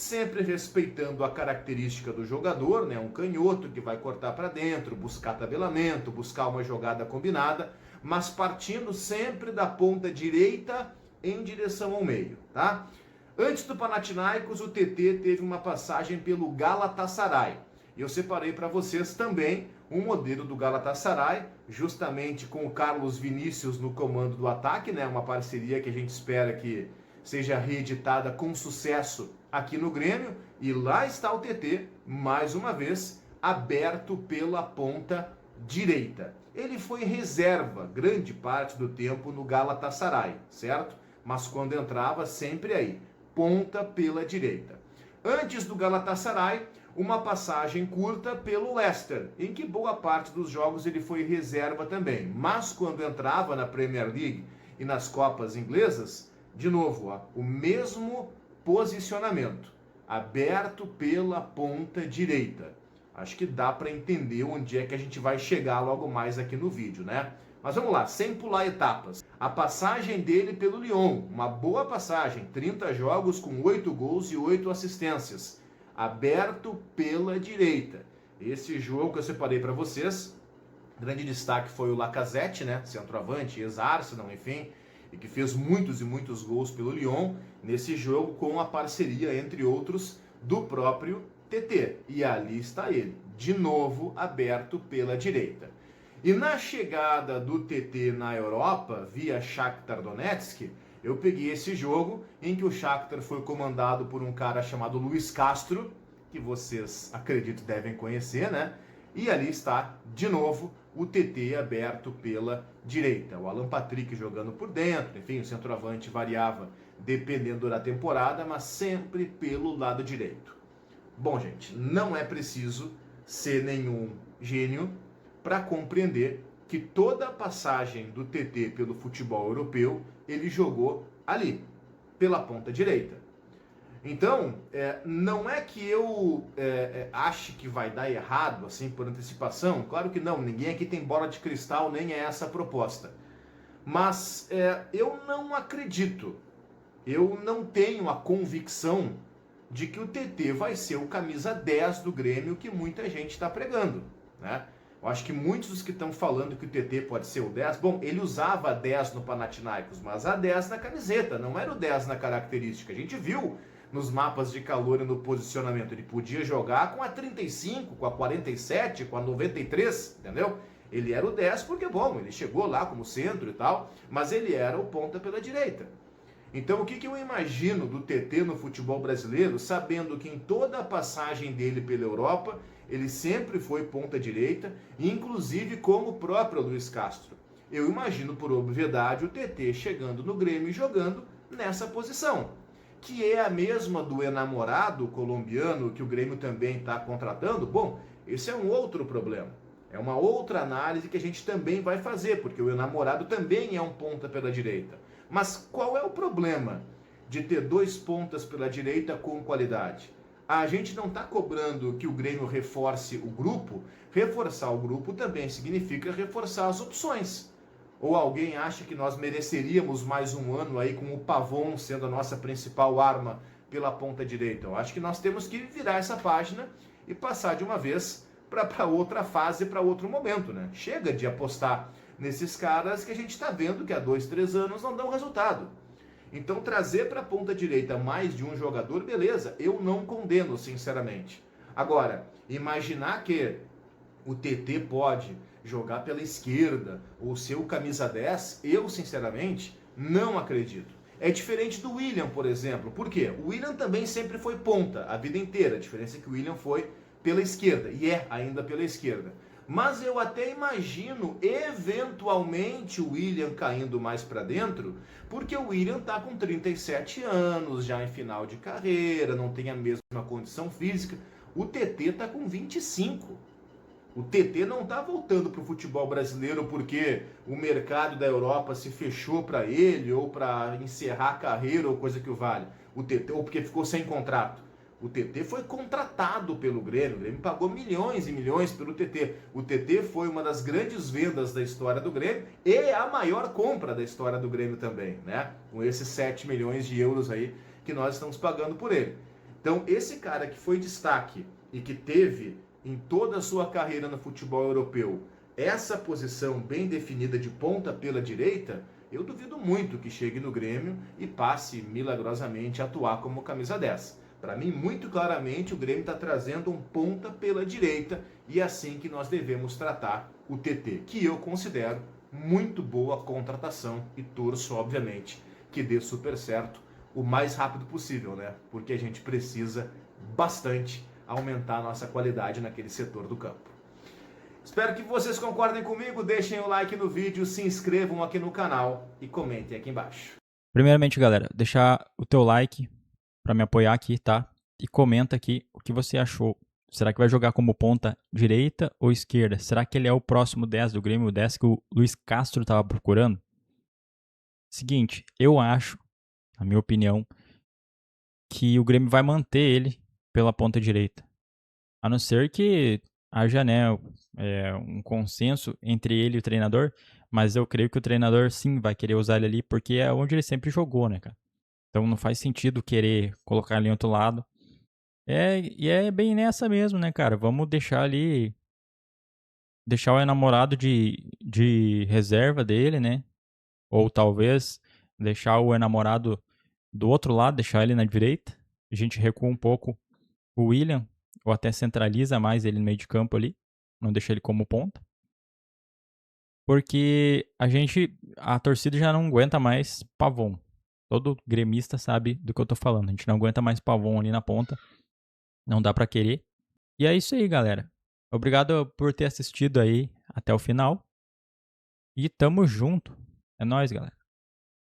sempre respeitando a característica do jogador, né? Um canhoto que vai cortar para dentro, buscar tabelamento, buscar uma jogada combinada, mas partindo sempre da ponta direita em direção ao meio, tá? Antes do Panathinaikos, o TT teve uma passagem pelo Galatasaray. Eu separei para vocês também um modelo do Galatasaray, justamente com o Carlos Vinícius no comando do ataque, né? Uma parceria que a gente espera que seja reeditada com sucesso aqui no Grêmio. E lá está o TT, mais uma vez, aberto pela ponta direita. Ele foi reserva grande parte do tempo no Galatasaray, certo? Mas quando entrava, sempre aí, ponta pela direita. Antes do Galatasaray, uma passagem curta pelo Leicester, em que boa parte dos jogos ele foi reserva também. Mas quando entrava na Premier League e nas Copas inglesas, de novo, ó, o mesmo posicionamento, aberto pela ponta direita. Acho que dá para entender onde é que a gente vai chegar logo mais aqui no vídeo, né? Mas vamos lá, sem pular etapas. A passagem dele pelo Lyon, uma boa passagem, 30 jogos com 8 gols e 8 assistências. Aberto pela direita. Esse jogo que eu separei para vocês, grande destaque foi o Lacazette, né? Centroavante, ex-Arsenal, enfim, e que fez muitos e muitos gols pelo Lyon, nesse jogo com a parceria, entre outros, do próprio TT. E ali está ele, de novo aberto pela direita. E na chegada do TT na Europa, via Shakhtar Donetsk, eu peguei esse jogo em que o Shakhtar foi comandado por um cara chamado Luiz Castro, que vocês, acredito, devem conhecer, né? E ali está, de novo, o TT aberto pela direita. O Alan Patrick jogando por dentro, enfim, o centroavante variava dependendo da temporada, mas sempre pelo lado direito. Bom, gente, não é preciso ser nenhum gênio para compreender que toda a passagem do TT pelo futebol europeu, ele jogou ali, pela ponta direita. Então, não é que eu ache que vai dar errado, assim, por antecipação. Claro que não, ninguém aqui tem bola de cristal, nem é essa a proposta. Mas eu não acredito, eu não tenho a convicção de que o TT vai ser o camisa 10 do Grêmio que muita gente está pregando, né? Eu acho que muitos dos que estão falando que o TT pode ser o 10, bom, ele usava a 10 no Panathinaikos, mas a 10 na camiseta, não era o 10 na característica. A gente viu nos mapas de calor e no posicionamento, ele podia jogar com a 35, com a 47, com a 93, entendeu? Ele era o 10 porque, bom, ele chegou lá como centro e tal, mas ele era o ponta pela direita. Então, o que eu imagino do TT no futebol brasileiro, sabendo que em toda a passagem dele pela Europa, ele sempre foi ponta direita, inclusive como o próprio Luiz Castro. Eu imagino, por obviedade, o TT chegando no Grêmio e jogando nessa posição, que é a mesma do enamorado colombiano que o Grêmio também está contratando. Bom, esse é um outro problema. É uma outra análise que a gente também vai fazer, porque o enamorado também é um ponta pela direita. Mas qual é o problema de ter dois pontas pela direita com qualidade? A gente não está cobrando que o Grêmio reforce o grupo. Reforçar o grupo também significa reforçar as opções. Ou alguém acha que nós mereceríamos mais um ano aí com o Pavon sendo a nossa principal arma pela ponta direita? Eu acho que nós temos que virar essa página e passar de uma vez para outra fase, para outro momento, né? Chega de apostar nesses caras que a gente está vendo que há 2, 3 anos não dão resultado. Então trazer para a ponta direita mais de um jogador, beleza, eu não condeno, sinceramente. Agora, imaginar que o TT pode jogar pela esquerda ou ser o camisa 10, eu, sinceramente, não acredito. É diferente do William, por exemplo. Por quê? O William também sempre foi ponta, a vida inteira. A diferença é que o William foi pela esquerda, e é ainda pela esquerda. Mas eu até imagino, eventualmente, o William caindo mais para dentro, porque o William está com 37 anos, já em final de carreira, não tem a mesma condição física. O TT está com 25. O TT não está voltando para o futebol brasileiro porque o mercado da Europa se fechou para ele, ou para encerrar a carreira, ou coisa que o vale. O TT, ou porque ficou sem contrato. O TT foi contratado pelo Grêmio, o Grêmio pagou milhões e milhões pelo TT. O TT foi uma das grandes vendas da história do Grêmio e a maior compra da história do Grêmio também, né? Com esses 7 milhões de euros aí que nós estamos pagando por ele. Então, esse cara que foi destaque e que teve em toda a sua carreira no futebol europeu essa posição bem definida de ponta pela direita, eu duvido muito que chegue no Grêmio e passe milagrosamente a atuar como camisa 10. Para mim, muito claramente, o Grêmio está trazendo um ponta pela direita e é assim que nós devemos tratar o TT, que eu considero muito boa contratação e torço, obviamente, que dê super certo o mais rápido possível, né? Porque a gente precisa bastante aumentar a nossa qualidade naquele setor do campo. Espero que vocês concordem comigo, deixem o like no vídeo, se inscrevam aqui no canal e comentem aqui embaixo. Primeiramente, galera, deixar o teu like para me apoiar aqui, tá? E comenta aqui o que você achou. Será que vai jogar como ponta direita ou esquerda? Será que ele é o próximo 10 do Grêmio, o 10 que o Luiz Castro estava procurando? Seguinte, eu acho, na minha opinião, que o Grêmio vai manter ele pela ponta direita. A não ser que haja, né, um consenso entre ele e o treinador, mas eu creio que o treinador sim vai querer usar ele ali, porque é onde ele sempre jogou, né, cara? Então não faz sentido querer colocar ele em outro lado. E é bem nessa mesmo, né, cara? Vamos deixar ali, deixar o enamorado de reserva dele, né? Ou talvez deixar o enamorado do outro lado, deixar ele na direita. A gente recua um pouco o William, ou até centraliza mais ele no meio de campo ali, não deixa ele como ponta. Porque a torcida já não aguenta mais Pavon. Todo gremista sabe do que eu tô falando. A gente não aguenta mais Pavon ali na ponta. Não dá pra querer. E é isso aí, galera. Obrigado por ter assistido aí até o final. E tamo junto. É nóis, galera.